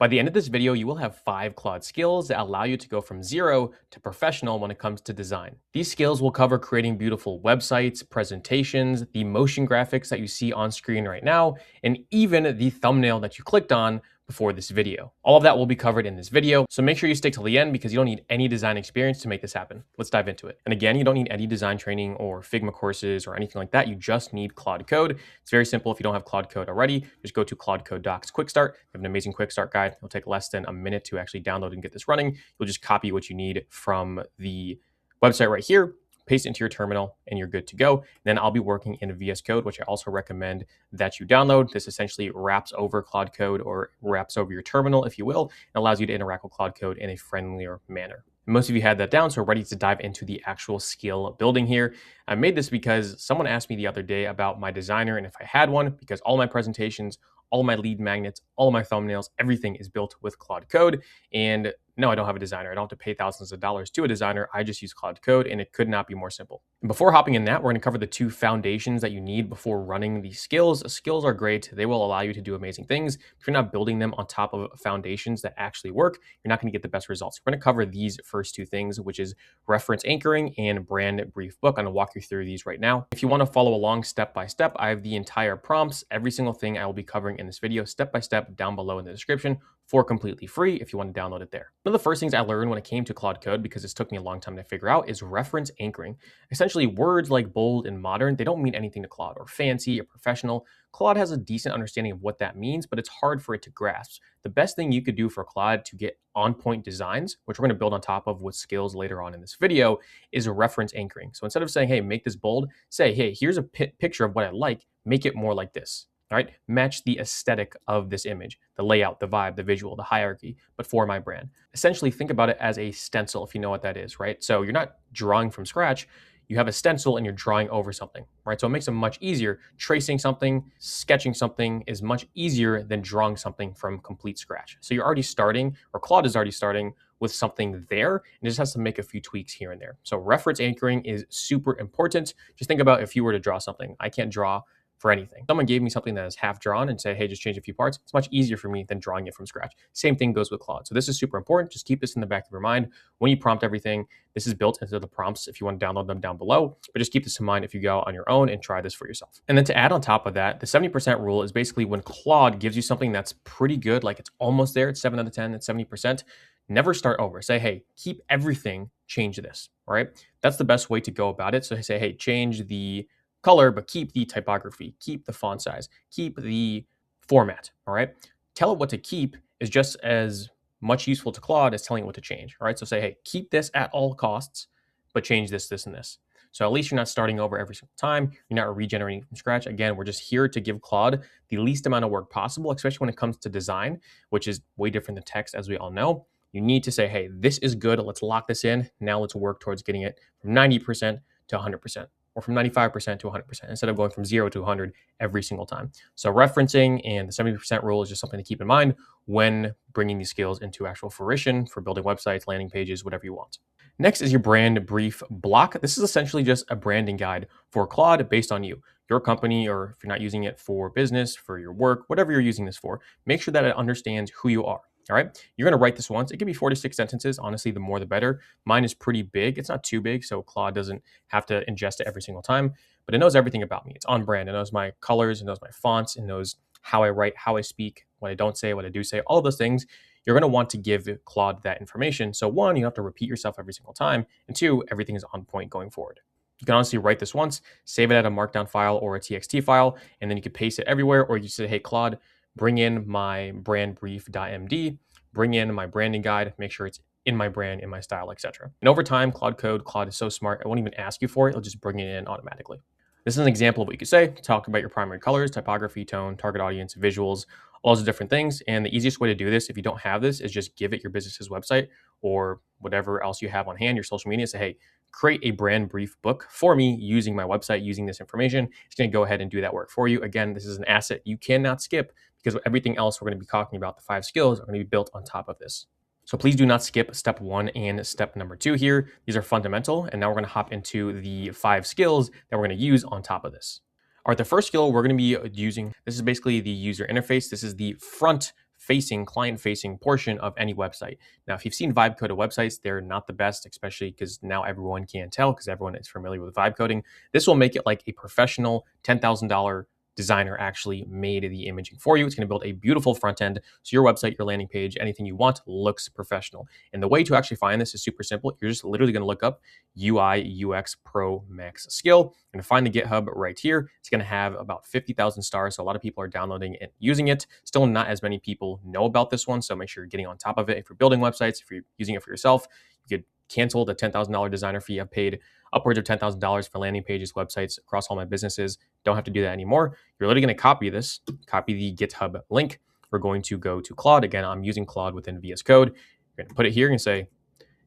By the end of this video, you will have 5 Claude skills that allow you to go from zero to professional when it comes to design. These skills will cover creating beautiful websites, presentations, the motion graphics that you see on screen right now, and even the thumbnail that you clicked on before this video. All of that will be covered in this video, so make sure you stick till the end because you don't need any design experience to make this happen. Let's dive into it. And again, you don't need any design training or Figma courses or anything like that. You just need Claude Code. It's very simple. If you don't have Claude Code already, just go to Claude Code Docs Quick Start. They have an amazing quick start guide. It'll take less than a minute to actually download and get this running. You'll just copy what you need from the website right here, paste it into your terminal, and you're good to go. Then I'll be working in VS Code, which I also recommend that you download. This essentially wraps over Claude Code, or wraps over your terminal, if you will, and allows you to interact with Claude Code in a friendlier manner. Most of you had that down, so we're ready to dive into the actual skill building here. I made this because someone asked me the other day about my designer and if I had one, because all my presentations, all my lead magnets, all my thumbnails, everything is built with Claude Code. And no, I don't have a designer. I don't have to pay thousands of dollars to a designer. I just use Claude Code, and it could not be more simple. And before hopping in that, we're going to cover the 2 foundations that you need before running these skills. Skills are great. They will allow you to do amazing things. If you're not building them on top of foundations that actually work, you're not going to get the best results. We're going to cover these first 2 things, which is reference anchoring and brand brief book. I'm going to walk you through these right now. If you want to follow along step by step, I have the entire prompts, every single thing I will be covering in this video, step by step, down below in the description for completely free if you want to download it there. One of the first things I learned when it came to Claude Code, because this took me a long time to figure out, is reference anchoring. Essentially, words like bold and modern, they don't mean anything to Claude, or fancy or professional. Claude has a decent understanding of what that means, but it's hard for it to grasp. The best thing you could do for Claude to get on-point designs, which we're going to build on top of with skills later on in this video, is reference anchoring. So instead of saying, hey, make this bold, say, hey, here's a picture of what I like, make it more like this. All right, match the aesthetic of this image, the layout, the vibe, the visual, the hierarchy, but for my brand. Essentially, think about it as a stencil, if you know what that is, right? So you're not drawing from scratch. You have a stencil and you're drawing over something, right? So it makes it much easier. Tracing something, sketching something is much easier than drawing something from complete scratch. So you're already starting, or Claude is already starting with something there, and it just has to make a few tweaks here and there. So reference anchoring is super important. Just think about if you were to draw something. I can't draw for anything. Someone gave me something that is half drawn and said, hey, just change a few parts. It's much easier for me than drawing it from scratch. Same thing goes with Claude. So this is super important. Just keep this in the back of your mind. When you prompt everything, this is built into the prompts if you want to download them down below, but just keep this in mind if you go on your own and try this for yourself. And then to add on top of that, the 70% rule is basically when Claude gives you something that's pretty good, like it's almost there, it's 7 out of 10, it's 70%, never start over. Say, hey, keep everything, change this, all right? That's the best way to go about it. So say, hey, change the color, but keep the typography, keep the font size, keep the format, all right? Tell it what to keep is just as much useful to Claude as telling it what to change, all right? So say, hey, keep this at all costs, but change this, this, and this. So at least you're not starting over every single time. You're not regenerating from scratch. Again, we're just here to give Claude the least amount of work possible, especially when it comes to design, which is way different than text, as we all know. You need to say, hey, this is good. Let's lock this in. Now let's work towards getting it from 90% to 100%. Or from 95% to 100%, instead of going from 0 to 100 every single time. So referencing and the 70% rule is just something to keep in mind when bringing these skills into actual fruition for building websites, landing pages, whatever you want. Next is your brand brief block. This is essentially just a branding guide for Claude based on you, your company, or if you're not using it for business, for your work, whatever you're using this for, make sure that it understands who you are. All right, you're going to write this once. It can be 4 to 6 sentences. Honestly, the more the better. Mine is pretty big. It's not too big, so Claude doesn't have to ingest it every single time, but it knows everything about me. It's on brand. It knows my colors. It knows my fonts. It knows how I write, how I speak, what I don't say, what I do say, all of those things. You're going to want to give Claude that information. So 1, you don't have to repeat yourself every single time, and 2, everything is on point going forward. You can honestly write this once, save it at a markdown file or a TXT file, and then you can paste it everywhere, or you say, hey, Claude, bring in my brand brief.md, bring in my branding guide, make sure it's in my brand, in my style, etc. And over time, Claude is so smart, it won't even ask you for it, it'll just bring it in automatically. This is an example of what you could say. Talk about your primary colors, typography, tone, target audience, visuals, all those different things. And the easiest way to do this, if you don't have this, is just give it your business's website or whatever else you have on hand, your social media. Say, hey, create a brand brief book for me using my website, using this information. It's going to go ahead and do that work for you. Again, this is an asset you cannot skip because everything else we're going to be talking about, the 5 skills, are going to be built on top of this. So please do not skip step 1 and step number 2 here. These are fundamental. And now we're going to hop into the 5 skills that we're going to use on top of this. All right, the first skill we're going to be using, this is basically the user interface. This is the front facing, client facing portion of any website. Now, if you've seen vibe coded websites, they're not the best, especially because now everyone can tell because everyone is familiar with vibe coding. This will make it like a professional $10,000 designer actually made the imaging for you. It's going to build a beautiful front end. So your website, your landing page, anything you want looks professional. And the way to actually find this is super simple. You're just literally going to look up UI UX Pro Max skill and find the GitHub right here. It's going to have about 50,000 stars. So a lot of people are downloading it and using it. Still not as many people know about this one. So make sure you're getting on top of it. If you're building websites, if you're using it for yourself, you could cancel the $10,000 designer fee. I've paid upwards of $10,000 for landing pages, websites across all my businesses. Don't have to do that anymore. You're literally going to copy this, copy the GitHub link. We're going to go to Claude. Again, I'm using Claude within VS Code. You're going to put it here and say,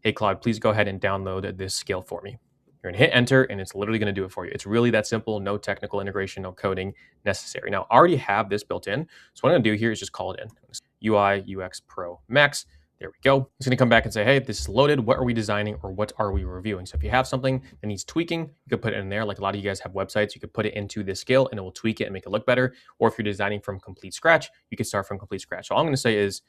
hey, Claude, please go ahead and download this skill for me. You're going to hit enter, and it's literally going to do it for you. It's really that simple. No technical integration, no coding necessary. Now, I already have this built in. So what I'm going to do here is just call it in. UI UX Pro Max. There we go. It's going to come back and say, hey, this is loaded. What are we designing or what are we reviewing? So if you have something that needs tweaking, you could put it in there. Like a lot of you guys have websites, you could put it into this skill and it will tweak it and make it look better. Or if you're designing from complete scratch, you could start from complete scratch. So all I'm going to say is,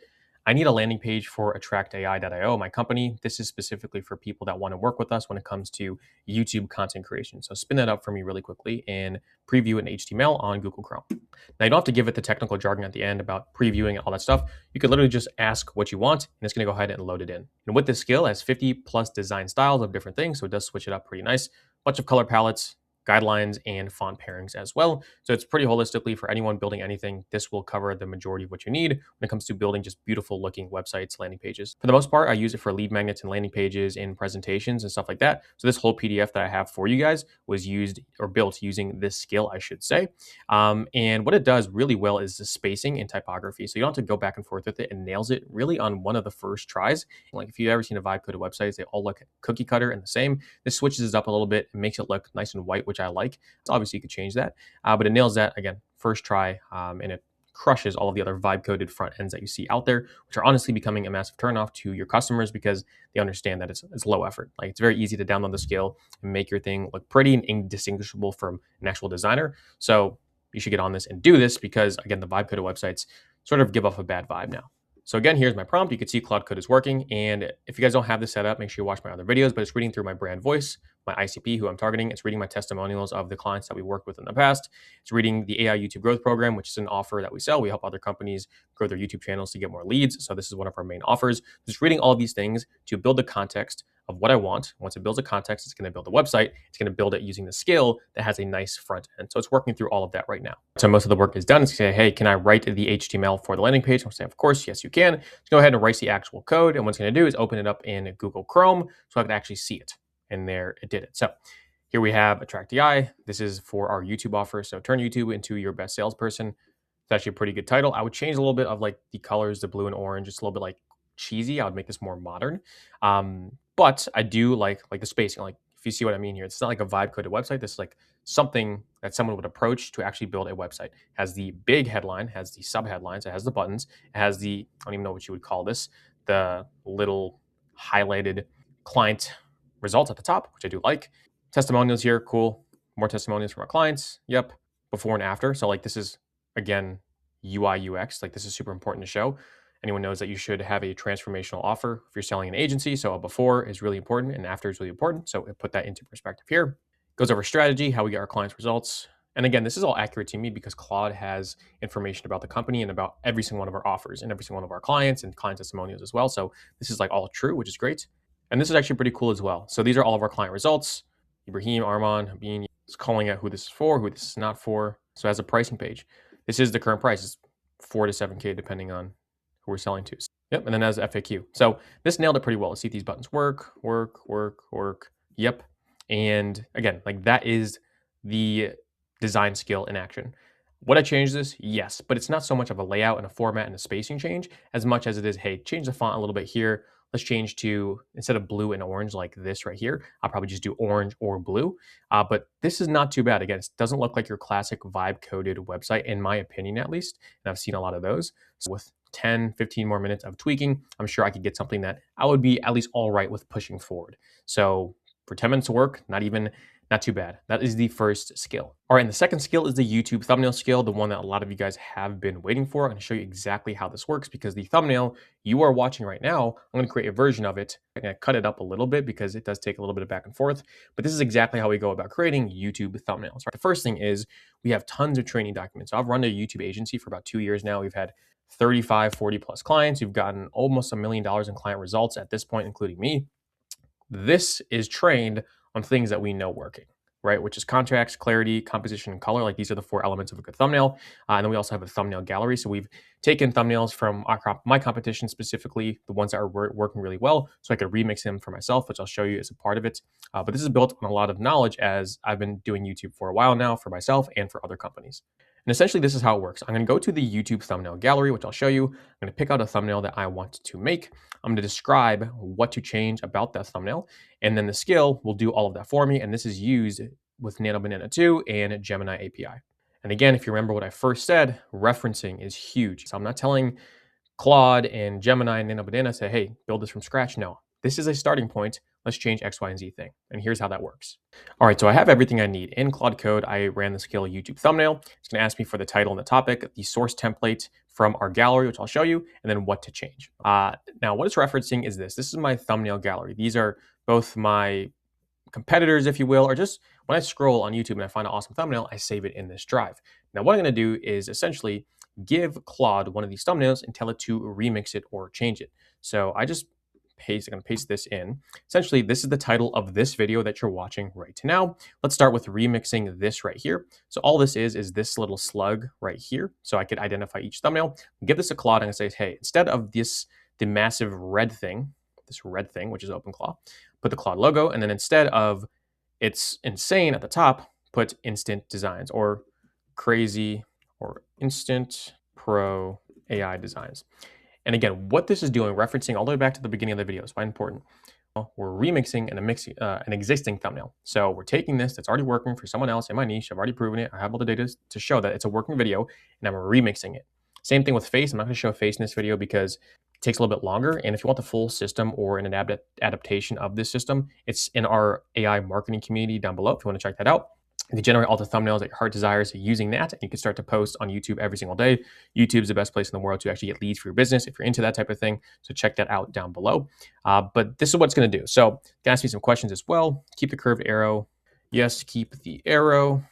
I need a landing page for attractai.io, my company. This is specifically for people that want to work with us when it comes to YouTube content creation. So spin that up for me really quickly and preview it in HTML on Google Chrome. Now, you don't have to give it the technical jargon at the end about previewing all that stuff. You could literally just ask what you want, and it's going to go ahead and load it in. And with this skill, it has 50 plus design styles of different things, so it does switch it up pretty nice. Bunch of color palettes, guidelines, and font pairings as well. So it's pretty holistically for anyone building anything. This will cover the majority of what you need when it comes to building just beautiful looking websites, landing pages. For the most part, I use it for lead magnets and landing pages and presentations and stuff like that. So this whole PDF that I have for you guys was used or built using this skill, I should say. And what it does really well is the spacing and typography. So you don't have to go back and forth with it. It nails it really on one of the first tries. Like if you've ever seen a vibe coded websites, they all look cookie cutter and the same. This switches it up a little bit and makes it look nice and white, which I like. So obviously you could change that, but it nails that again, first try, and it crushes all of the other vibe coded front ends that you see out there, which are honestly becoming a massive turnoff to your customers because they understand that it's low effort. Like it's very easy to download the skill and make your thing look pretty and indistinguishable from an actual designer. So you should get on this and do this because again, the vibe coded websites sort of give off a bad vibe now. So again, here's my prompt. You can see Claude Code is working. And if you guys don't have this set up, make sure you watch my other videos, but it's reading through my brand voice, my ICP, who I'm targeting. It's reading my testimonials of the clients that we worked with in the past. It's reading the AI YouTube growth program, which is an offer that we sell. We help other companies grow their YouTube channels to get more leads. So this is one of our main offers. Just reading all of these things to build the context of what I want. Once it builds a context, it's going to build a website. It's going to build it using the skill that has a nice front end. So it's working through all of that right now. So most of the work is done. It's going to say, hey, can I write the HTML for the landing page? I'm going to say, of course, yes, you can. Let's go ahead and write the actual code. And what it's going to do is open it up in Google Chrome so I can actually see it. And there it did it. So here we have Attract AI. This is for our YouTube offer. So turn YouTube into your best salesperson. It's actually a pretty good title. I would change a little bit of like the colors, the blue and orange. It's a little bit like cheesy. I would make this more modern. But I do like the spacing. Like if you see what I mean here, it's not like a vibe coded website. This is like something that someone would approach to actually build a website. It has the big headline, has the sub headlines, it has the buttons, it has the, I don't even know what you would call this, the little highlighted client results at the top, which I do like. Testimonials here, cool. More testimonials from our clients. Yep. Before and after. So like this is again UI UX. Like this is super important to show. Anyone knows that you should have a transformational offer if you're selling an agency. So a before is really important and after is really important. So put that into perspective here. Goes over strategy, how we get our clients' results. And again, this is all accurate to me because Claude has information about the company and about every single one of our offers and every single one of our clients and client testimonials as well. So this is like all true, which is great. And this is actually pretty cool as well. So these are all of our client results. Ibrahim, Arman, Habeen, is calling out who this is for, who this is not for. So it has a pricing page. This is the current price. It's 4 to 7K depending on who we're selling to. Yep, and then as FAQ. So this nailed it pretty well. Let's see if these buttons work. Yep. And again, like that is the design skill in action. Would I change this? Yes, but it's not so much of a layout and a format and a spacing change as much as it is, hey, change the font a little bit here. Let's change to, instead of blue and orange like this right here, I'll probably just do orange or blue. But this is not too bad. Again, it doesn't look like your classic vibe coded website, in my opinion, at least. And I've seen a lot of those. So with 10, 15 more minutes of tweaking, I'm sure I could get something that I would be at least all right with pushing forward. So for 10 minutes of work, not even Not too bad. That is the first skill. All right, and the second skill is the YouTube thumbnail skill, the one that a lot of you guys have been waiting for. I'm going to show you exactly how this works because the thumbnail you are watching right now, I'm going to create a version of it. I'm going to cut it up a little bit because it does take a little bit of back and forth, but this is exactly how we go about creating YouTube thumbnails. Right? The first thing is we have tons of training documents. So I've run a YouTube agency for about 2 years now. We've had 35, 40 plus clients. We've gotten almost $1 million in client results at this point, including me. This is trained on things that we know working, right? Which is contrast, clarity, composition, and color. Like these are the 4 elements of a good thumbnail. And then we also have a thumbnail gallery. So we've taken thumbnails from my competition, specifically the ones that are working really well. So I could remix them for myself, which I'll show you as a part of it. But this is built on a lot of knowledge as I've been doing YouTube for a while now for myself and for other companies. And essentially, this is how it works. I'm going to go to the YouTube thumbnail gallery, which I'll show you. I'm going to pick out a thumbnail that I want to make. I'm going to describe what to change about that thumbnail. And then the skill will do all of that for me. And this is used with Nano Banana 2 and Gemini API. And again, if you remember what I first said, referencing is huge. So I'm not telling Claude and Gemini and Nano Banana, say, hey, build this from scratch. No, this is a starting point. Let's change X, Y, and Z thing. And here's how that works. All right, so I have everything I need. In Claude Code, I ran the skill YouTube thumbnail. It's going to ask me for the title and the topic, the source template from our gallery, which I'll show you, and then what to change. Now, what it's referencing is this. This is my thumbnail gallery. These are both my competitors, if you will, or just when I scroll on YouTube and I find an awesome thumbnail, I save it in this drive. Now, what I'm going to do is essentially give Claude one of these thumbnails and tell it to remix it or change it. So I'm going to paste this in. Essentially, this is the title of this video that you're watching right now. Let's start with remixing this right here. So all this is this little slug right here. So I could identify each thumbnail, give this a Claude and say, hey, instead of the massive red thing, which is OpenClaw, put the Claude logo, and then instead of it's insane at the top, put instant designs or crazy or instant pro AI designs. And again, what this is doing, referencing all the way back to the beginning of the video, is quite important. We're remixing an existing thumbnail. So we're taking this that's already working for someone else in my niche. I've already proven it. I have all the data to show that it's a working video, and I'm remixing it. Same thing with face. I'm not going to show face in this video because it takes a little bit longer. And if you want the full system or an adaptation of this system, it's in our AI marketing community down below if you want to check that out. You can generate all the thumbnails that your heart desires using that, and you can start to post on YouTube every single day. YouTube's the best place in the world to actually get leads for your business if you're into that type of thing. So check that out down below. But this is what it's going to do. So you can ask me some questions as well. Keep the curved arrow. Yes, keep the arrow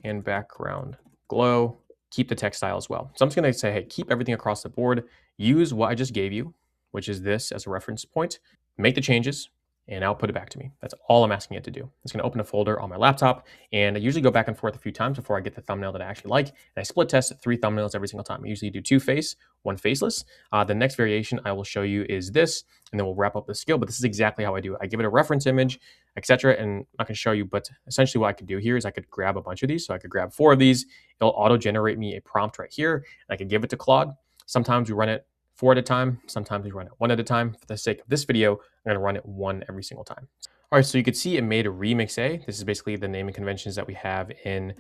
and background glow. Keep the text style as well. So I'm just going to say, hey, keep everything across the board. Use what I just gave you, which is this as a reference point. Make the changes and output it back to me. That's all I'm asking it to do. It's going to open a folder on my laptop, and I usually go back and forth a few times before I get the thumbnail that I actually like, and I split test 3 thumbnails every single time. I usually do 2 face, 1 faceless. The next variation I will show you is this, and then we'll wrap up the skill, but this is exactly how I do it. I give it a reference image, etc., and I'm not going to show you, but essentially what I could do here is I could grab a bunch of these. So I could grab 4 of these. It'll auto-generate me a prompt right here, and I could give it to Claude. Sometimes we run it 4 at a time. Sometimes we run it 1 at a time. For the sake of this video, I'm going to run it 1 every single time. All right, so you could see it made a remix A. This is basically the naming conventions that we have in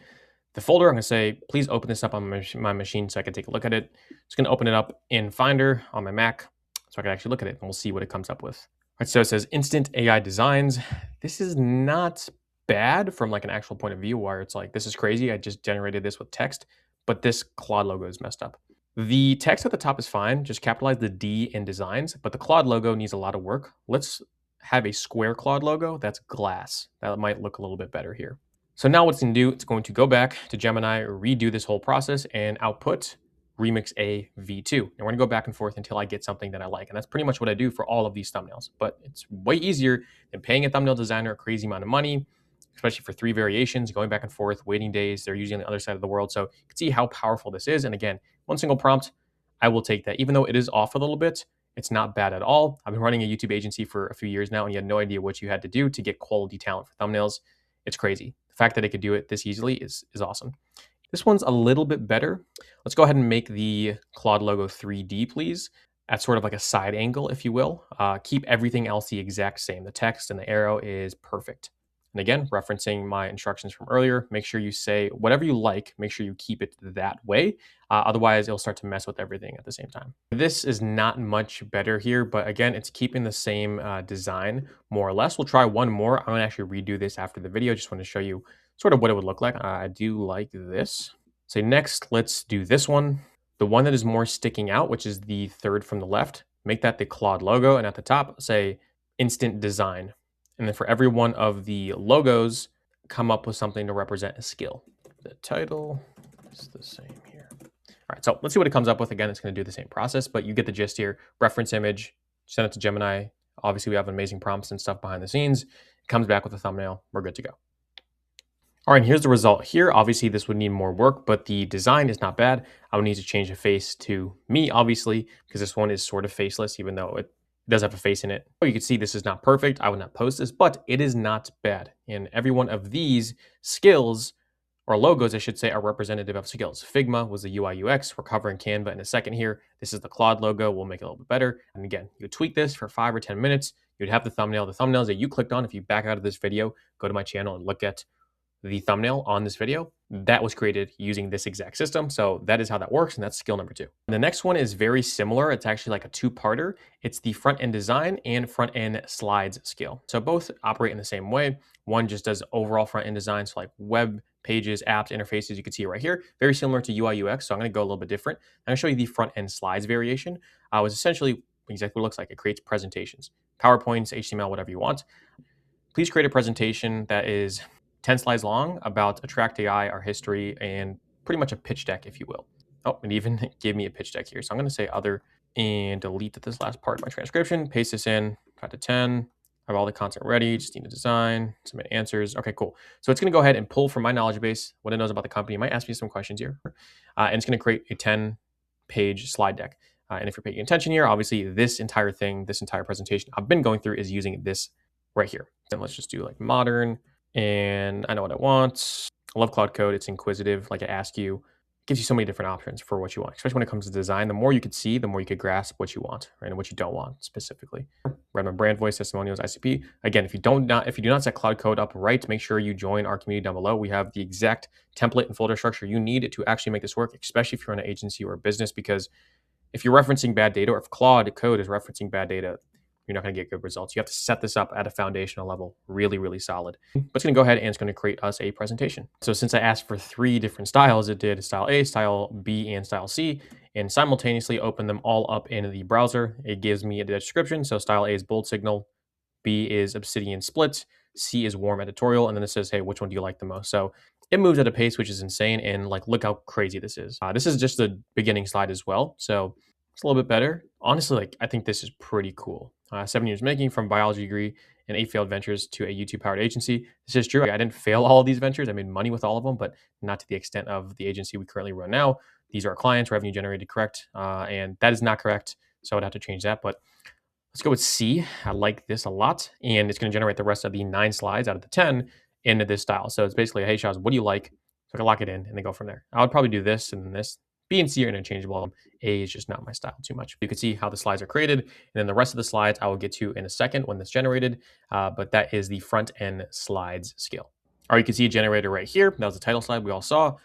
the folder. I'm going to say, please open this up on my machine so I can take a look at it. It's going to open it up in Finder on my Mac so I can actually look at it, and we'll see what it comes up with. All right, so it says instant AI designs. This is not bad from like an actual point of view where it's like, this is crazy. I just generated this with text, but this Claude logo is messed up. The text at the top is fine. Just capitalize the D in designs, but the Claude logo needs a lot of work. Let's have a square Claude logo that's glass. That might look a little bit better here. So now what it's going to do, it's going to go back to Gemini, redo this whole process, and output remix A V2. And we're going to go back and forth until I get something that I like. And that's pretty much what I do for all of these thumbnails. But it's way easier than paying a thumbnail designer a crazy amount of money, especially for 3 variations, going back and forth, waiting days. They're usually on the other side of the world. So you can see how powerful this is. And again, 1 single prompt, I will take that. Even though it is off a little bit, it's not bad at all. I've been running a YouTube agency for a few years now, and you had no idea what you had to do to get quality talent for thumbnails. It's crazy. The fact that it could do it this easily is awesome. This one's a little bit better. Let's go ahead and make the Claude logo 3D, please, at sort of like a side angle, if you will. Keep everything else the exact same. The text and the arrow is perfect. And again, referencing my instructions from earlier, make sure you say whatever you like, make sure you keep it that way. Otherwise, it'll start to mess with everything at the same time. This is not much better here, but again, it's keeping the same design more or less. We'll try one more. I'm gonna actually redo this after the video. Just want to show you sort of what it would look like. I do like this. So next, let's do this one. The one that is more sticking out, which is the third from the left, make that the Claude logo. And at the top, say instant design. And then for every one of the logos, come up with something to represent a skill. The title is the same here. All right, so let's see what it comes up with. Again, it's going to do the same process, but you get the gist here. Reference image, send it to Gemini. Obviously, we have amazing prompts and stuff behind the scenes. It comes back with a thumbnail. We're good to go. All right, and here's the result here. Obviously, this would need more work, but the design is not bad. I would need to change the face to me, obviously, because this one is sort of faceless, even though it does have a face in it. You can see this is not perfect. I would not post this, but it is not bad. And every one of these skills, or logos, I should say, are representative of skills. Figma was the UI UX. We're covering Canva in a second here. This is the Claude logo. We'll make it a little bit better. And again, you tweak this for 5 or 10 minutes. You'd have the thumbnail. The thumbnails that you clicked on, if you back out of this video, go to my channel and look at the thumbnail on this video, that was created using this exact system. So that is how that works, and that's skill number 2. And the next one is very similar. It's actually like a two-parter. It's the front-end design and front-end slides skill. So both operate in the same way. One just does overall front-end design, so like web pages, apps, interfaces. You can see it right here. Very similar to UI UX, so I'm going to go a little bit different. I'm going to show you the front-end slides variation. Was essentially exactly what it looks like. It creates presentations, PowerPoints, HTML, whatever you want. Please create a presentation that is 10 slides long about Attract AI, our history, and pretty much a pitch deck, if you will. Oh, it even gave me a pitch deck here. So I'm going to say other and delete this last part of my transcription, paste this in, 5 to 10. I have all the content ready, just need to design, submit answers. Okay, cool. So it's going to go ahead and pull from my knowledge base what it knows about the company. It might ask me some questions here. And it's going to create a 10-page slide deck. And if you're paying attention here, obviously this entire thing, this entire presentation I've been going through is using this right here. Then let's just do like modern. And I know what I want. I love Claude Code. It's inquisitive. Like I ask you, it gives you so many different options for what you want, especially when it comes to design. The more you could see, the more you could grasp what you want, right? And what you don't want specifically. Redmond brand voice, testimonials, ICP. Again, if you do not set Claude Code up right, make sure you join our community down below. We have the exact template and folder structure you need to actually make this work, especially if you're in an agency or a business, because if you're referencing bad data, or if Claude Code is referencing bad data, you're not going to get good results. You have to set this up at a foundational level, really, really solid. But it's going to go ahead and it's going to create us a presentation. So since I asked for 3 different styles, it did style A, style B, and style C, and simultaneously open them all up in the browser. It gives me a description. So style A is bold signal, B is obsidian split, C is warm editorial, and then it says, hey, which one do you like the most? So it moves at a pace which is insane, and like, look how crazy this is. This is just the beginning slide as well. So it's a little bit better. Honestly, like, I think this is pretty cool. 7 years making, from biology degree and 8 failed ventures to a YouTube-powered agency. This is true. I didn't fail all of these ventures. I made money with all of them, but not to the extent of the agency we currently run now. These are our clients, revenue generated correct, and that is not correct, so I would have to change that. But let's go with C. I like this a lot, and it's going to generate the rest of the 9 slides out of the 10 into this style. So it's basically, hey, Shaz, what do you like? So I can lock it in and then go from there. I would probably do this and this. B and C are interchangeable. A is just not my style too much. You can see how the slides are created, and then the rest of the slides I will get to in a second when that's generated, but that is the front end slides skill. Or you can see a generator right here. That was the title slide we all saw,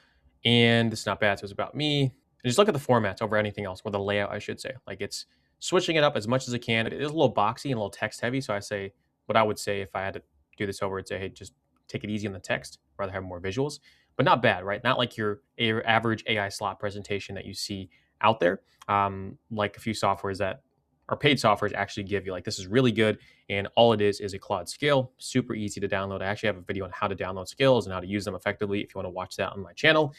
and it's not bad. So it's about me. And just look at the formats over anything else, or the layout, I should say. Like, it's switching it up as much as it can. It is a little boxy and a little text heavy, so I say what I would say if I had to do this over, I'd say, hey, just take it easy on the text, rather have more visuals. But not bad, right? Not like your average AI slot presentation that you see out there. Like a few softwares that are paid softwares actually give you, like, this is really good, and all it is a Claude scale. Super easy to download. I actually have a video on how to download skills and how to use them effectively if you want to watch that on my channel.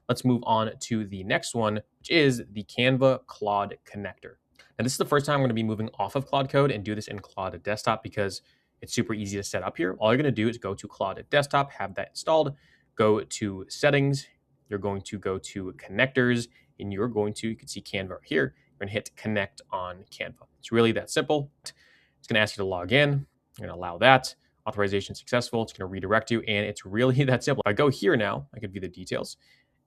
Let's move on to the next one, which is the Canva Claude connector. Now, this is the first time I'm going to be moving off of Claude Code and do this in Claude Desktop because it's super easy to set up here. All you're going to do is go to Claude Desktop, have that installed, go to settings, you're going to go to connectors, and you're going to, you can see Canva right here, you're gonna hit connect on Canva. It's really that simple. It's gonna ask you to log in, you're gonna allow that, authorization successful, it's gonna redirect you, and it's really that simple. If I go here now, I can view the details,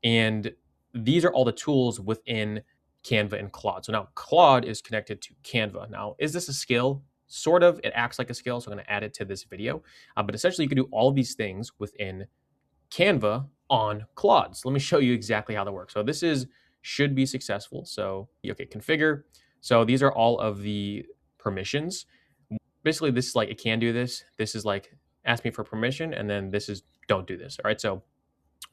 and these are all the tools within Canva and Claude. So now Claude is connected to Canva. Now, is this a skill? sort of, it acts like a skill, so I'm going to add it to this video. But essentially, you can do all of these things within Canva on Claude. So let me show you exactly how that works. So this is should be successful. So okay, configure. So these are all of the permissions. Basically, this is like it can do this. This is like ask me for permission, and then this is don't do this. All right. So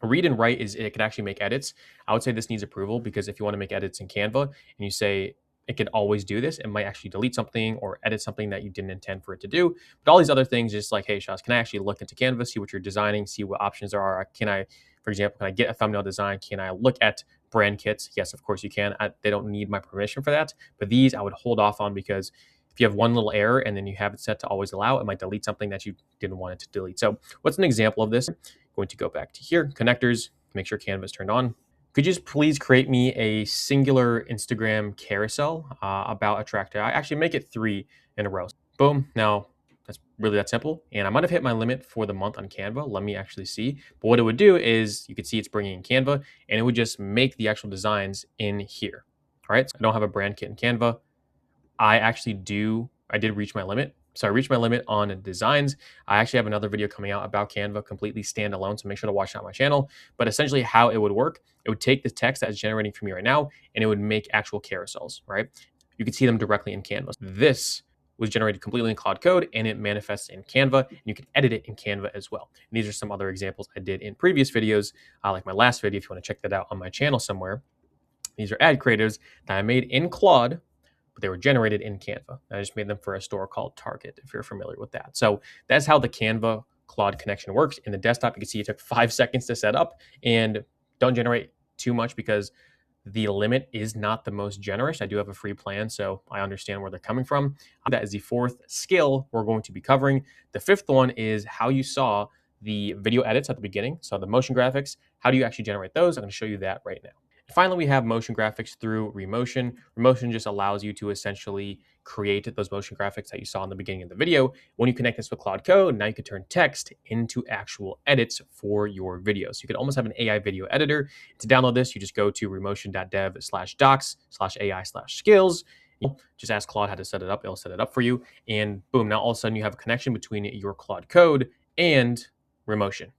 read and write is it can actually make edits. I would say this needs approval because if you want to make edits in Canva and you say it can always do this, it might actually delete something or edit something that you didn't intend for it to do. But all these other things, just like, hey, Shaz, can I actually look into Canva, see what you're designing, see what options there are? Can I, for example, can I get a thumbnail design? Can I look at brand kits? Yes, of course you can. They don't need my permission for that. But these I would hold off on because if you have one little error and then you have it set to always allow, it might delete something that you didn't want it to delete. So what's an example of this? Going to go back to here, connectors, make sure Canva is turned on. Could you just please create me a singular Instagram carousel about a tractor? I actually make it 3 in a row. Boom. Now that's really that simple. And I might have hit my limit for the month on Canva. Let me actually see. But what it would do is you could see it's bringing in Canva and it would just make the actual designs in here. All right. So I don't have a brand kit in Canva. I did reach my limit. So I reached my limit on designs. I actually have another video coming out about Canva completely standalone, so make sure to watch that on my channel. But essentially how it would work, it would take the text that is generating for me right now, and it would make actual carousels, right? You could see them directly in Canva. This was generated completely in Claude Code, and it manifests in Canva, and you can edit it in Canva as well. And these are some other examples I did in previous videos, like my last video, if you want to check that out on my channel somewhere. These are ad creatives that I made in Claude, but they were generated in Canva. I just made them for a store called Target, if you're familiar with that. So that's how the Canva Claude connection works. In the desktop, you can see it took 5 seconds to set up, and don't generate too much because the limit is not the most generous. I do have a free plan, so I understand where they're coming from. That is the 4th skill we're going to be covering. The 5th one is how you saw the video edits at the beginning. So the motion graphics, how do you actually generate those? I'm going to show you that right now. Finally, we have motion graphics through Remotion. Remotion just allows you to essentially create those motion graphics that you saw in the beginning of the video. When you connect this with Claude Code, now you can turn text into actual edits for your videos. You could almost have an AI video editor. To download this, you just go to remotion.dev/docs/AI/skills. Just ask Claude how to set it up. It'll set it up for you. And boom, now all of a sudden you have a connection between your Claude Code and Remotion.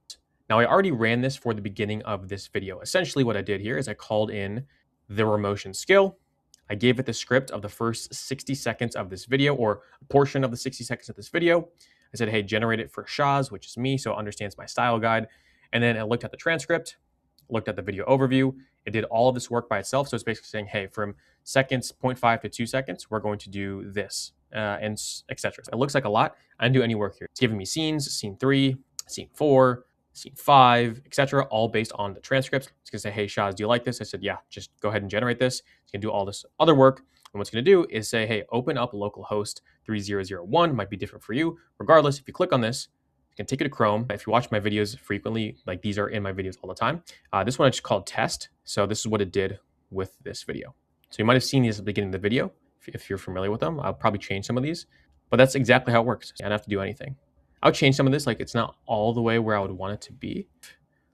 Now, I already ran this for the beginning of this video. Essentially, what I did here is I called in the Remotion skill. I gave it the script of the first 60 seconds of this video, or a portion of the 60 seconds of this video. I said, hey, generate it for Shaz, which is me, so it understands my style guide. And then it looked at the transcript, looked at the video overview. It did all of this work by itself. So it's basically saying, hey, from seconds 0.5 to 2 seconds, we're going to do this, and etc. It looks like a lot. I didn't do any work here. It's giving me scenes, scene 3, scene 4, scene 5, etc., all based on the transcripts. It's going to say, hey, Shaz, do you like this? I said, yeah, just go ahead and generate this. It's going to do all this other work. And what's going to do is say, hey, open up localhost 3001. Might be different for you. Regardless, if you click on this, you can take it to Chrome. If you watch my videos frequently, like these are in my videos all the time. This one I just called test. So this is what it did with this video. So you might have seen these at the beginning of the video. If you're familiar with them, I'll probably change some of these. But that's exactly how it works. I don't have to do anything. I'll change some of this, like it's not all the way where I would want it to be.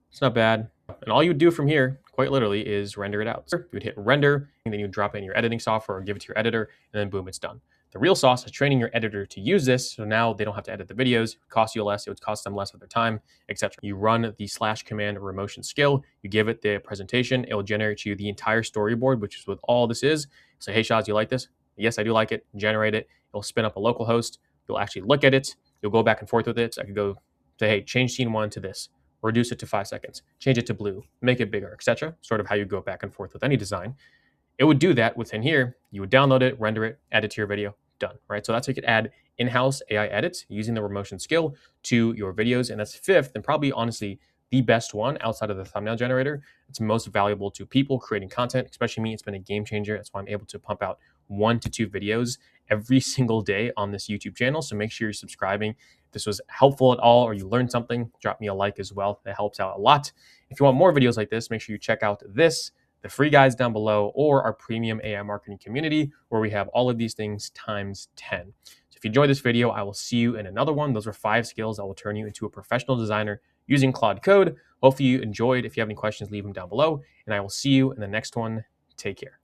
It's not bad. And all you would do from here, quite literally, is render it out. You would hit render, and then you drop it in your editing software or give it to your editor, and then boom, it's done. The real sauce is training your editor to use this, so now they don't have to edit the videos. It would cost you less, it would cost them less of their time, etc. You run the /command Remotion skill, you give it the presentation, it will generate you the entire storyboard, which is what all this is. So, hey, Shaz, you like this? Yes, I do like it. Generate it. It'll spin up a local host. You'll actually look at it. You'll go back and forth with it. So I could go say, hey, change scene 1 to this, reduce it to 5 seconds, change it to blue, make it bigger, etc. Sort of how you go back and forth with any design. It would do that within here. You would download it, render it, add it to your video, done, right? So that's how you could add in-house AI edits using the Remotion skill to your videos. And that's 5th and probably honestly the best one outside of the thumbnail generator. It's most valuable to people creating content, especially me. It's been a game changer. That's why I'm able to pump out 1 to 2 videos every single day on this YouTube channel. So make sure you're subscribing. If this was helpful at all or you learned something, drop me a like as well. That helps out a lot. If you want more videos like this, make sure you check out this, the free guides down below, or our premium AI marketing community where we have all of these things times 10. So if you enjoyed this video, I will see you in another one. Those are 5 skills that will turn you into a professional designer using Claude Code. Hopefully you enjoyed. If you have any questions, leave them down below, and I will see you in the next one. Take care.